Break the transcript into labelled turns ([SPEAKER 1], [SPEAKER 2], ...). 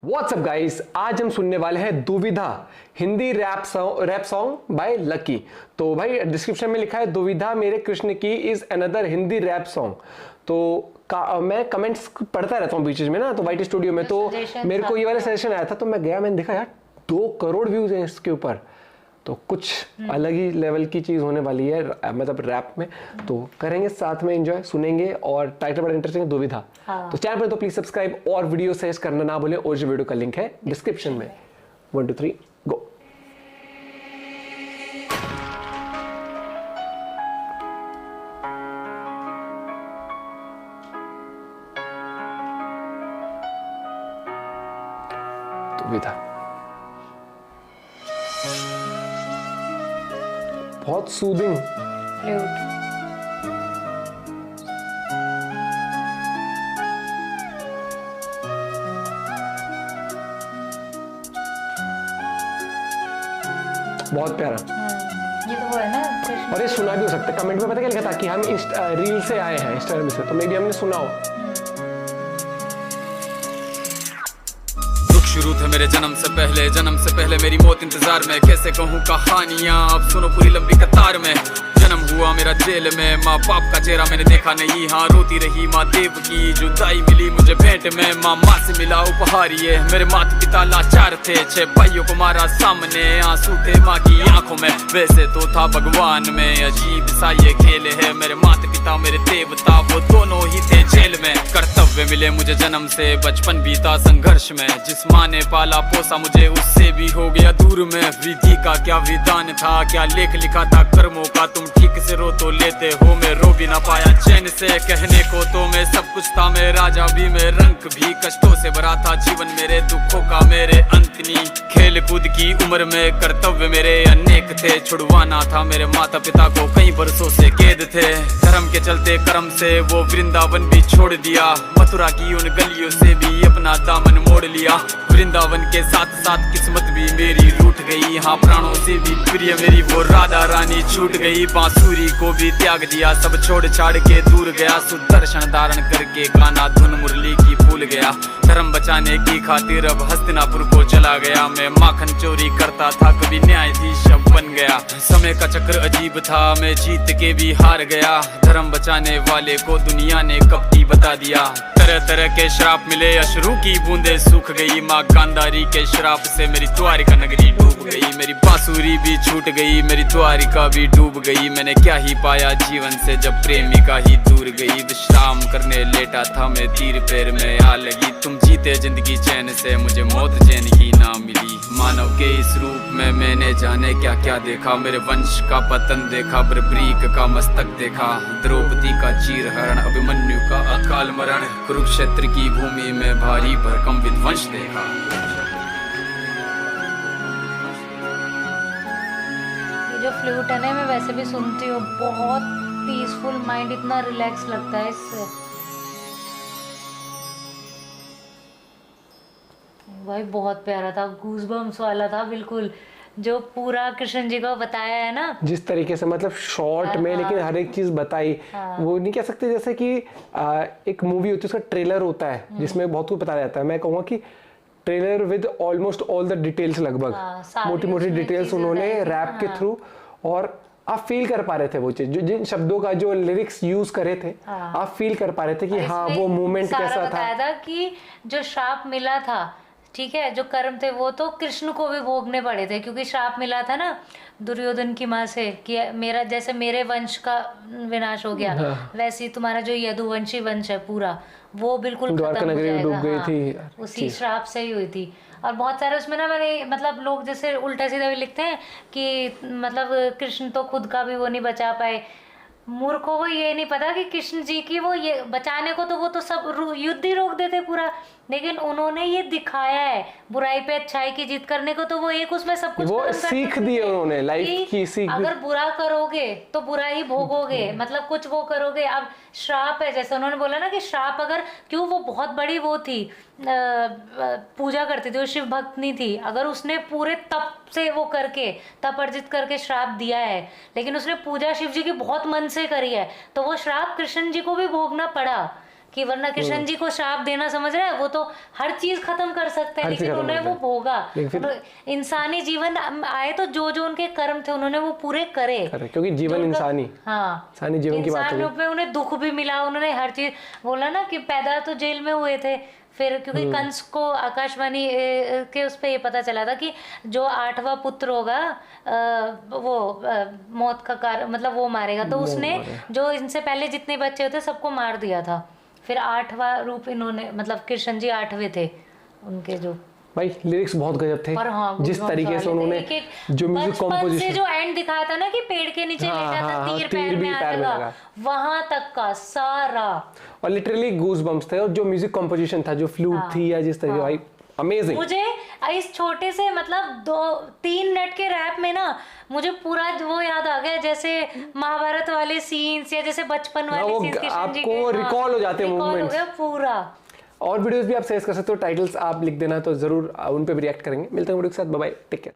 [SPEAKER 1] WhatsApp guys, आज हम सुनने वाले हैं Duvidha Hindi rap song by Lucky. तो भाई डिस्क्रिप्शन में लिखा है दुविधा मेरे कृष्ण की is another Hindi rap song. तो मैं कमेंट्स पढ़ता रहता हूँ बीच में ना, तो वाइट स्टूडियो में तो मेरे को ये वाला सजेशन आया था, तो मैं गया, मैंने देखा यार 2 करोड़ व्यूज हैं इसके ऊपर, तो कुछ अलग ही लेवल की चीज होने वाली है मतलब रैप में। तो करेंगे साथ में एंजॉय, सुनेंगे और टाइटल बड़ा इंटरेस्टिंग है दुविधा। तो चैनल पर तो प्लीज सब्सक्राइब और वीडियो शेयर करना ना भूलें, और जो वीडियो का लिंक है डिस्क्रिप्शन में। 1 2 3 गो। दुविधा बहुत सूदिंग बहुत प्यारा।
[SPEAKER 2] ये तो वो है ना,
[SPEAKER 1] और ये सुना भी हो सकता है। कमेंट में पता क्या लिखा था कि हम रील से आए हैं, इंस्टाग्राम से, तो मे बी हमने सुना हो।
[SPEAKER 3] शुरू थे मेरे जन्म से पहले मेरी मौत इंतजार में। कैसे कहूँ कहानियाँ, अब सुनो पूरी लंबी कतार में। जन्म हुआ मेरा जेल में, माँ बाप का चेहरा मैंने देखा नहीं। हाँ रोती रही माँ देव की जुदाई मिली मुझे भेंट में। माँ से मिला उपहार ये, मेरे माता पिता लाचार थे। 6 भाइयों को मारा सामने, आंसू थे माँ की आंखों में। वैसे तो था भगवान में, अजीब सा ये खेल है। मेरे माता पिता मेरे देवता, वो दोनों ही थे जेल में। कर्तव्य मिले मुझे जन्म से, बचपन बीता संघर्ष में। जिस माँ ने पाला पोसा मुझे, उससे भी हो गया दूर में। विधि का क्या विधान था, क्या लेख लिखा था कर्मों का। तुम ठीक से रो तो लेते हो, मैं रो भी ना पाया चैन से। कहने को तो मैं सब कुछ था, मैं राजा भी, मैं रंक भी। कष्टों से भरा था जीवन मेरे, दुखों का मेरे अंत नहीं। खेल कूद की उम्र में कर्तव्य मेरे अनेक थे। छुड़वाना था मेरे माता पिता को, कई बरसों से कैद थे। धर्म के चलते कर्म से वो वृंदावन भी छोड़ दिया। मथुरा की उन गलियों से भी अपना दामन मोड़ लिया। वृंदावन के साथ साथ किस्मत भी मेरी रूठ गई। हाँ प्राणों से भी प्रिय मेरी वो राधा रानी छूट गई। बांसुरी को भी त्याग दिया, सब छोड़ छाड़ के दूर गया। सुदर्शन धारण करके गाना धुन मुरली की भूल गया। धर्म बचाने की खातिर अब हस्तिनापुर को चला गया। मैं माखन चोरी करता था, कभी न्यायाधीश अब बन गया। समय का चक्र अजीब था, मैं जीत के भी हार गया। धर्म बचाने वाले को दुनिया ने कपटी बता दिया। तरह तरह के श्राप मिले, अश्रु की बूंदे सूख गई। माँ गांधारी के श्राप से मेरी द्वारिका नगरी डूब गई। मेरी बांसुरी भी छूट गई, मेरी द्वारिका भी डूब गई। मैंने क्या ही पाया जीवन से, जब प्रेमिका ही दूर गई। विश्राम करने लेटा था मैं, तीर पैर में आ लगी। तुम जीते जिंदगी चैन से, मुझे मौत चैन ही ना मिली। मानव के इस रूप में मैंने जाने क्या क्या देखा। मेरे वंश का पतन देखा, बर्बरीक का मस्तक देखा। द्रौपदी का चीर हरण, अभिमन्यु का अकाल मरण। कुरुक्षेत्र की भूमि में भारी भरकम विध्वंस देखा।
[SPEAKER 2] ये जो फ्लूट है ना, मैं वैसे भी सुनती हूँ, बहुत पीसफुल माइंड, इतना रिलैक्स लगता है इससे। भाई बहुत प्यारा था, गूज़बम्स वाला था बिल्कुल, जो पूरा कृष्ण जी को बताया है ना
[SPEAKER 1] जिस तरीके से, मतलब शॉर्ट में, लेकिन हर एक चीज बताई। वो नहीं कह सकते जैसे कि एक मूवी होती है उसका ट्रेलर होता है जिसमें बहुत कुछ बताया जाता है। मैं कहूँगा कि trailer with almost all the details, लगभग मोटी मोटी डिटेल्स उन्होंने रैप के थ्रू, और आप फील कर पा रहे थे वो चीज, जो जिन शब्दों का जो लिरिक्स यूज करे थे, आप फील कर पा रहे थे कि हाँ वो मोमेंट कैसा था।
[SPEAKER 2] बताया था कि जो श्राप मिला था, ठीक है, जो कर्म थे वो तो कृष्ण को भी भोगने पड़े थे, क्योंकि श्राप मिला था ना दुर्योधन की माँ से कि मेरा, जैसे मेरे वंश का विनाश हो गया, वैसे ही तुम्हारा जो यदुवंशी वंश है पूरा, वो बिल्कुल खत्म हो जाएगा। डूब गई थी उसी श्राप से ही हुई थी। और बहुत सारे उसमें ना, मैंने मतलब लोग जैसे उल्टा सीधा भी लिखते हैं कि मतलब कृष्ण तो खुद का भी वो नहीं बचा पाए। मूर्खों को ये नहीं पता कि कृष्ण जी की वो ये बचाने को तो वो तो सब युद्ध ही रोक देते पूरा, लेकिन उन्होंने ये दिखाया है बुराई पे अच्छाई की जीत करने को, तो वो एक उसमें सब कुछ
[SPEAKER 1] वो सीख दी उन्होंने, लाइफ की सीख।
[SPEAKER 2] अगर बुरा करोगे तो बुरा ही भोगोगे, मतलब कुछ वो करोगे। अब श्राप है, जैसे उन्होंने बोला ना कि श्राप, अगर क्यों वो बहुत बड़ी वो थी, पूजा करती थी, वो शिव भक्तनी थी, अगर उसने पूरे तप से वो करके, तप अर्जित करके श्राप दिया है, लेकिन उसने पूजा शिव जी की बहुत मन से करी है, तो वो श्राप कृष्ण जी को भी भोगना पड़ा, कि वरना कृष्ण जी को श्राप देना समझ रहा है, वो तो हर चीज खत्म कर सकते हैं,
[SPEAKER 1] हर चीज़
[SPEAKER 2] लेकिन
[SPEAKER 1] खत्म
[SPEAKER 2] उन्होंने
[SPEAKER 1] कर
[SPEAKER 2] वो
[SPEAKER 1] सकते
[SPEAKER 2] भोगा।
[SPEAKER 1] लेकिन फिर-
[SPEAKER 2] और इंसानी जीवन आए तो जो जो उनके कर्म थे उन्होंने वो पूरे करे।
[SPEAKER 1] क्योंकि जीवन
[SPEAKER 2] जो उनका-
[SPEAKER 1] इंसानी,
[SPEAKER 2] हाँ,
[SPEAKER 1] इंसानी जीवन की बात
[SPEAKER 2] इंसान
[SPEAKER 1] हो
[SPEAKER 2] रूप में उन्हें दुख भी मिला, उन्होंने हर चीज बोला ना कि पैदा तो जेल में हुए थे, फिर क्योंकि कंस को आकाशवाणी के उस पे ये पता चला था कि जो 8वां पुत्र होगा वो मौत का कारण मतलब वो मारेगा, तो उसने जो इनसे पहले जितने बच्चे होते सबको मार दिया था। फिर 8वां रूप इन्होंने मतलब कृष्ण जी 8वें थे उनके जो।
[SPEAKER 1] भाई लिरिक्स बहुत गजब थे,
[SPEAKER 2] पर हाँ,
[SPEAKER 1] जिस
[SPEAKER 2] goosebumps
[SPEAKER 1] तरीके से
[SPEAKER 2] वाले थे।
[SPEAKER 1] उन्होंने
[SPEAKER 2] एक-एक
[SPEAKER 1] जो म्यूजिक
[SPEAKER 2] बचपन से
[SPEAKER 1] कॉम्पोजिशन,
[SPEAKER 2] जो एंड दिखाया था ना कि पेड़ के नीचे
[SPEAKER 1] हाँ,
[SPEAKER 2] लेटा था,
[SPEAKER 1] हाँ,
[SPEAKER 2] तीर
[SPEAKER 1] तीर
[SPEAKER 2] पैर
[SPEAKER 1] भी
[SPEAKER 2] में
[SPEAKER 1] पैर में
[SPEAKER 2] आएगा,
[SPEAKER 1] लगा।
[SPEAKER 2] वहां तक का सारा।
[SPEAKER 1] और लिटरली गूज बम्प्स थे। और जो म्यूजिक कॉम्पोजिशन था, जो फ्लूट थी या जिस तरीके, भाई अमेजिंग।
[SPEAKER 2] मुझे इस छोटे से मतलब 2-3 मिनट के रैप में ना मुझे पूरा वो याद आ गया, जैसे महाभारत वाले सीन्स या जैसे बचपन वाले
[SPEAKER 1] वो
[SPEAKER 2] सीन्स कृष्ण जी
[SPEAKER 1] आपको रिकॉल हो जाते हैं
[SPEAKER 2] रिकॉल हो
[SPEAKER 1] मोमेंट्स।
[SPEAKER 2] गया पूरा।
[SPEAKER 1] और वीडियोस भी आप सजेस्ट कर सकते हो, टाइटल्स आप लिख देना तो जरूर उन पे भी रिएक्ट करेंगे। मिलते हैं वीडियो के साथ, बाय बाय, टेक केयर।